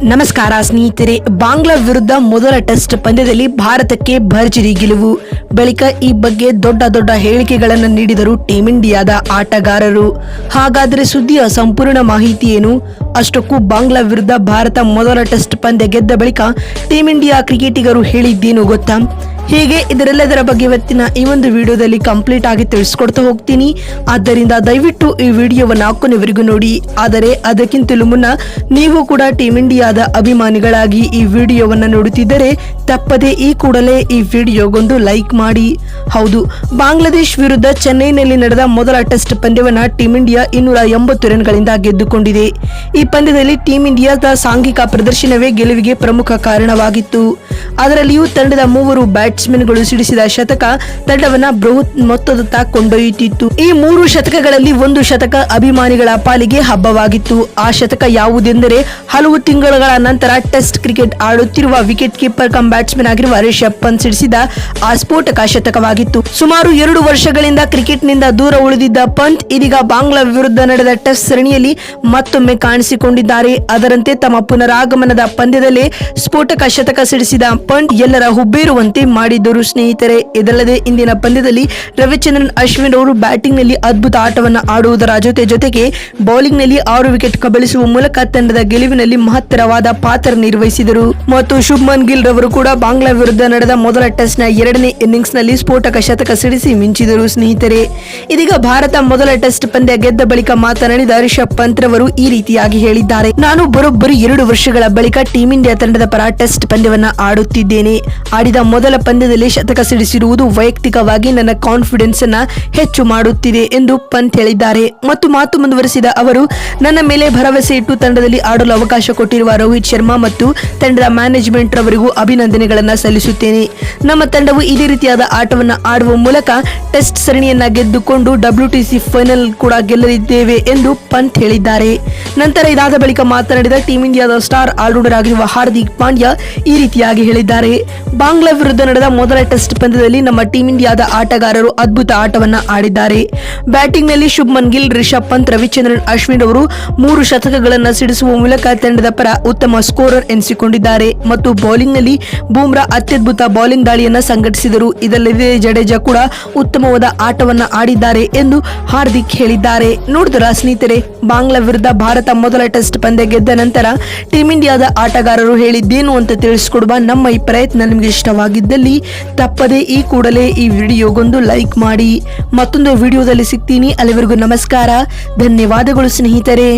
ನಮಸ್ಕಾರ ಸ್ನೇಹಿತರೆ, ಬಾಂಗ್ಲಾ ವಿರುದ್ಧ ಮೊದಲ ಟೆಸ್ಟ್ ಪಂದ್ಯದಲ್ಲಿ ಭಾರತಕ್ಕೆ ಭರ್ಜರಿ ಗೆಲುವು. ಬಳಿಕ ಈ ಬಗ್ಗೆ ದೊಡ್ಡ ಹೇಳಿಕೆಗಳನ್ನು ನೀಡಿದರು ಟೀಂ ಇಂಡಿಯಾದ ಆಟಗಾರರು. ಹಾಗಾದರೆ ಸುದ್ದಿಯ ಸಂಪೂರ್ಣ ಮಾಹಿತಿ ಏನು? ಅಷ್ಟಕ್ಕೂ ಬಾಂಗ್ಲಾ ವಿರುದ್ಧ ಭಾರತ ಮೊದಲ ಟೆಸ್ಟ್ ಪಂದ್ಯ ಗೆದ್ದ ಬಳಿಕ ಟೀಂ ಇಂಡಿಯಾ ಕ್ರಿಕೆಟಿಗರು ಹೇಳಿದ್ದೇನು ಗೊತ್ತಾ? ಹೀಗೆ ಇದರೆಲ್ಲದರ ಬಗ್ಗೆ ಇವತ್ತಿನ ಈ ಒಂದು ವಿಡಿಯೋದಲ್ಲಿ ಕಂಪ್ಲೀಟ್ ಆಗಿ ತಿಳಿಸ್ಕೊಡ್ತಾ ಹೋಗ್ತೀನಿ. ಆದ್ದರಿಂದ ದಯವಿಟ್ಟು ಈ ವಿಡಿಯೋವನ್ನು ಕೊನೆವರೆಗೂ ನೋಡಿ. ಆದರೆ ಅದಕ್ಕಿಂತಲೂ ಮುನ್ನ ನೀವು ಕೂಡ ಟೀಂ ಇಂಡಿಯಾದ ಅಭಿಮಾನಿಗಳಾಗಿ ಈ ವಿಡಿಯೋವನ್ನು ನೋಡುತ್ತಿದ್ದರೆ ತಪ್ಪದೆ ಈ ಕೂಡಲೇ ಈ ವಿಡಿಯೋಗೊಂದು ಲೈಕ್ ಮಾಡಿ. ಹೌದು, ಬಾಂಗ್ಲಾದೇಶ್ ವಿರುದ್ಧ ಚೆನ್ನೈನಲ್ಲಿ ನಡೆದ ಮೊದಲ ಟೆಸ್ಟ್ ಪಂದ್ಯವನ್ನು ಟೀಂ ಇಂಡಿಯಾ 280 ರನ್ಗಳಿಂದ ಗೆದ್ದುಕೊಂಡಿದೆ. ಈ ಪಂದ್ಯದಲ್ಲಿ ಟೀಂ ಇಂಡಿಯಾದ ಸಾಂಘಿಕ ಪ್ರದರ್ಶನವೇ ಗೆಲುವಿಗೆ ಪ್ರಮುಖ ಕಾರಣವಾಗಿತ್ತು. ಅದರಲ್ಲಿಯೂ ತಂಡದ 3 ಬ್ಯಾಟ್ಸ್ಮನ್ಗಳು ಸಿಡಿಸಿದ ಶತಕ ತಂಡವನ್ನ ಬೃಹತ್ ಮೊತ್ತದತ್ತ ಕೊಂಡೊಯ್ಯುತ್ತಿತ್ತು. ಈ 3 ಶತಕಗಳಲ್ಲಿ ಒಂದು ಶತಕ ಅಭಿಮಾನಿಗಳ ಪಾಲಿಗೆ ಹಬ್ಬವಾಗಿತ್ತು. ಆ ಶತಕ ಯಾವುದೆಂದರೆ ಹಲವು ತಿಂಗಳ ನಂತರ ಟೆಸ್ಟ್ ಕ್ರಿಕೆಟ್ ಆಡುತ್ತಿರುವ ವಿಕೆಟ್ ಕೀಪರ್ ಕಮ್ ಬ್ಯಾಟ್ಸ್ಮನ್ ಆಗಿರುವ ರಿಷಬ್ ಪಂತ್ ಸಿಡಿಸಿದ ಆ ಸ್ಫೋಟಕ ಶತಕವಾಗಿತ್ತು. ಸುಮಾರು 2 ವರ್ಷಗಳಿಂದ ಕ್ರಿಕೆಟ್ನಿಂದ ದೂರ ಉಳಿದಿದ್ದ ಪಂತ್ ಇದೀಗ ಬಾಂಗ್ಲಾ ವಿರುದ್ಧ ನಡೆದ ಟೆಸ್ಟ್ ಸರಣಿಯಲ್ಲಿ ಮತ್ತೊಮ್ಮೆ ಕಾಣಿಸಿಕೊಂಡಿದ್ದಾರೆ. ಅದರಂತೆ ತಮ್ಮ ಪುನರಾಗಮನದ ಪಂದ್ಯದಲ್ಲೇ ಸ್ಫೋಟಕ ಶತಕ ಸಿಡಿಸಿದ ಪಂತ್ ಎಲ್ಲರ ಹುಬ್ಬೇರುವಂತೆ ಮಾಡಿದ್ದರು ಸ್ನೇಹಿತರೆ. ಇದಲ್ಲದೆ ಇಂದಿನ ಪಂದ್ಯದಲ್ಲಿ ರವಿಚಂದ್ರನ್ ಅಶ್ವಿನ್ ಅವರು ಬ್ಯಾಟಿಂಗ್ ನಲ್ಲಿ ಅದ್ಭುತ ಆಟವನ್ನು ಆಡುವುದರ ಜೊತೆಗೆ ಬೌಲಿಂಗ್ ನಲ್ಲಿ 6 ವಿಕೆಟ್ ಕಬಳಿಸುವ ಮೂಲಕ ತಂಡದ ಗೆಲುವಿನಲ್ಲಿ ಮಹತ್ತರವಾದ ಪಾತ್ರ ನಿರ್ವಹಿಸಿದರು. ಮತ್ತು ಶುಭ್ಮನ್ ಗಿಲ್ ರವರು ಕೂಡ ಬಾಂಗ್ಲಾ ವಿರುದ್ಧ ನಡೆದ ಮೊದಲ ಟೆಸ್ಟ್ ನ 2ನೇ ಇನ್ನಿಂಗ್ಸ್ ನಲ್ಲಿ ಸ್ಫೋಟಕ ಶತಕ ಸಿಡಿಸಿ ಮಿಂಚಿದರು ಸ್ನೇಹಿತರೆ. ಇದೀಗ ಭಾರತ ಮೊದಲ ಟೆಸ್ಟ್ ಪಂದ್ಯ ಗೆದ್ದ ಬಳಿಕ ಮಾತನಾಡಿದ ರಿಷಬ್ ಪಂತ್ ರವರು ಈ ರೀತಿಯಾಗಿ ಹೇಳಿದ್ದಾರೆ. ನಾನು ಬರೋಬ್ಬರಿ 2 ವರ್ಷಗಳ ಬಳಿಕ ಟೀಂ ಇಂಡಿಯಾ ತಂಡದ ಪರ ಟೆಸ್ಟ್ ಪಂದ್ಯವನ್ನ ಆಡುತ್ತಿದ್ದೇನೆ. ಆಡಿದ ಮೊದಲ ಪಂದ್ಯದಲ್ಲಿ ಶತಕ ಸಿಡಿಸಿರುವುದು ವೈಯಕ್ತಿಕವಾಗಿ ನನ್ನ ಕಾನ್ಫಿಡೆನ್ಸ್ ಅನ್ನ ಹೆಚ್ಚು ಮಾಡುತ್ತಿದೆ ಎಂದು ಪಂತ್ ಹೇಳಿದ್ದಾರೆ. ಮತ್ತು ಮಾತು ಮುಂದುವರೆಸಿದ ಅವರು, ನನ್ನ ಮೇಲೆ ಭರವಸೆ ಇಟ್ಟು ತಂಡದಲ್ಲಿ ಆಡಲು ಅವಕಾಶ ಕೊಟ್ಟಿರುವ ರೋಹಿತ್ ಶರ್ಮಾ ಮತ್ತು ತಂಡದ ಮ್ಯಾನೇಜ್ಮೆಂಟ್ ರವರಿಗೂ ಅಭಿನಂದನೆಗಳನ್ನ ಸಲ್ಲಿಸುತ್ತೇನೆ. ನಮ್ಮ ತಂಡವು ಇದೇ ರೀತಿಯಾದ ಆಟವನ್ನು ಆಡುವ ಮೂಲಕ ಟೆಸ್ಟ್ ಸರಣಿಯನ್ನ ಗೆದ್ದುಕೊಂಡು WTC ಫೈನಲ್ ಕೂಡ ಗೆಲ್ಲಲಿದ್ದೇವೆ ಎಂದು ಪಂತ್ ಹೇಳಿದ್ದಾರೆ. ನಂತರ ಇದಾದ ಬಳಿಕ ಮಾತನಾಡಿದ ಟೀಂ ಇಂಡಿಯಾದ ಸ್ಟಾರ್ ಆಲ್ರೌಂಡರ್ ಆಗಿರುವ ಹಾರ್ದಿಕ್ ಪಾಂಡ್ಯ ಈ ರೀತಿಯಾಗಿ ಹೇಳಿದ್ದಾರೆ. ಬಾಂಗ್ಲಾ ವಿರುದ್ಧ ನಡೆದ ಮೊದಲ ಟೆಸ್ಟ್ ಪಂದ್ಯದಲ್ಲಿ ನಮ್ಮ ಟೀಂ ಇಂಡಿಯಾದ ಆಟಗಾರರು ಅದ್ಭುತ ಆಟವನ್ನ ಆಡಿದ್ದಾರೆ. ಬ್ಯಾಟಿಂಗ್ ನಲ್ಲಿ ಶುಭ್ಮನ್ ಗಿಲ್, ರಿಷಬ್ ಪಂತ್, ರವಿಚಂದ್ರನ್ ಅಶ್ವಿನ್ ಅವರು 3 ಶತಕಗಳನ್ನು ಸಿಡಿಸುವ ಮೂಲಕ ತಂಡದ ಪರ ಉತ್ತಮ ಸ್ಕೋರರ್ ಎನಿಸಿಕೊಂಡಿದ್ದಾರೆ. ಮತ್ತು ಬೌಲಿಂಗ್ ನಲ್ಲಿ ಬೂಮ್ರಾ ಅತ್ಯದ್ಭುತ ಬೌಲಿಂಗ್ ದಾಳಿಯನ್ನ ಸಂಘಟಿಸಿದರು. ಇದಲ್ಲದೆ ಜಡೇಜಾ ಕೂಡ ಉತ್ತಮವಾದ ಆಟವನ್ನ ಆಡಿದ್ದಾರೆ ಎಂದು ಹಾರ್ದಿಕ್ ಹೇಳಿದ್ದಾರೆ. ನೋಡಿದ್ರ ಸ್ನೇಹಿತರೆ, ಬಾಂಗ್ಲಾ ವಿರುದ್ಧ ಭಾರತ ಮೊದಲ ಟೆಸ್ಟ್ ಪಂದ್ಯ ಗೆದ್ದ ನಂತರ ಟೀಂ ಇಂಡಿಯಾದ ಆಟಗಾರರು ಹೇಳಿದ್ದೇನು ಅಂತ ತಿಳಿಸಿಕೊಡುವ ನಮ್ಮ ಈ ಪ್ರಯತ್ನ ನಿಮಗೆ ಇಷ್ಟವಾಗಿದ್ದಲ್ಲಿ ತಪ್ಪದೆ ಈ ಕೂಡಲೇ ಈ ವಿಡಿಯೋಗೊಂದು ಲೈಕ್ ಮಾಡಿ. ಮತ್ತೊಂದು ವಿಡಿಯೋದಲ್ಲಿ ಸಿಗ್ತೀನಿ. ಅಲ್ಲಿವರೆಗೂ ನಮಸ್ಕಾರ, ಧನ್ಯವಾದಗಳು ಸ್ನೇಹಿತರೆ.